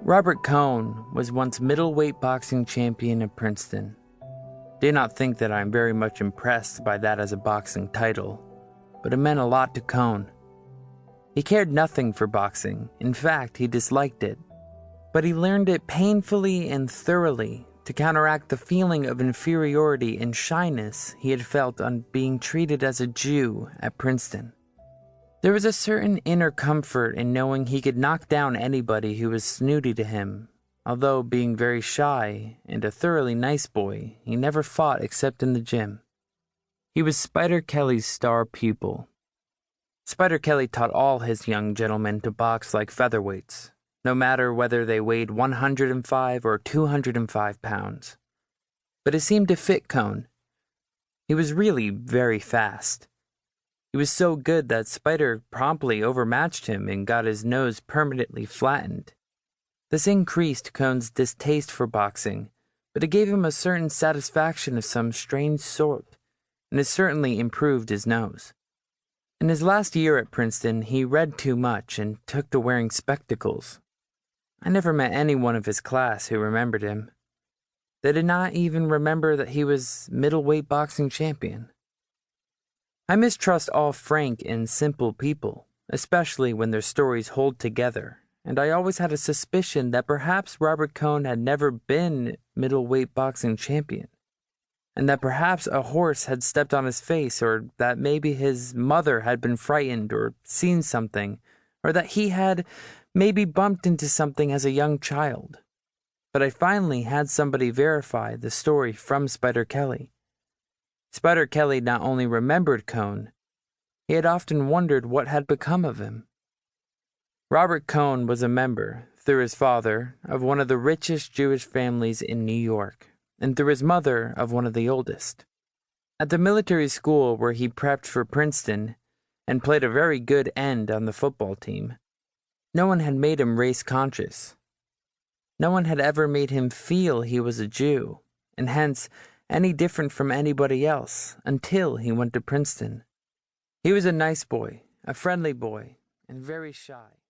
Robert Cohn was once middleweight boxing champion of Princeton. Do not think that I am very much impressed by that as a boxing title, but it meant a lot to Cohn. He cared nothing for boxing. In fact, he disliked it. But he learned it painfully and thoroughly to counteract the feeling of inferiority and shyness he had felt on being treated as a Jew at Princeton. There was a certain inner comfort in knowing he could knock down anybody who was snooty to him. Although being very shy and a thoroughly nice boy, he never fought except in the gym. He was Spider Kelly's star pupil. Spider Kelly taught all his young gentlemen to box like featherweights, no matter whether they weighed 105 or 205 pounds. But it seemed to fit Cohn. He was really very fast. He was so good that Spider promptly overmatched him and got his nose permanently flattened. This increased Cohn's distaste for boxing, but it gave him a certain satisfaction of some strange sort, and it certainly improved his nose. In his last year at Princeton, he read too much and took to wearing spectacles. I never met anyone of his class who remembered him. They did not even remember that he was middleweight boxing champion. I mistrust all frank and simple people, especially when their stories hold together, and I always had a suspicion that perhaps Robert Cohn had never been middleweight boxing champion, and that perhaps a horse had stepped on his face, or that maybe his mother had been frightened or seen something, or that he had maybe bumped into something as a young child. But I finally had somebody verify the story from Spider Kelly. Spider Kelly not only remembered Cohn, he had often wondered what had become of him. Robert Cohn was a member, through his father, of one of the richest Jewish families in New York, and through his mother of one of the oldest. At the military school where he prepped for Princeton and played a very good end on the football team, no one had made him race-conscious. No one had ever made him feel he was a Jew, and hence any different from anybody else, until he went to Princeton. He was a nice boy, a friendly boy, and very shy.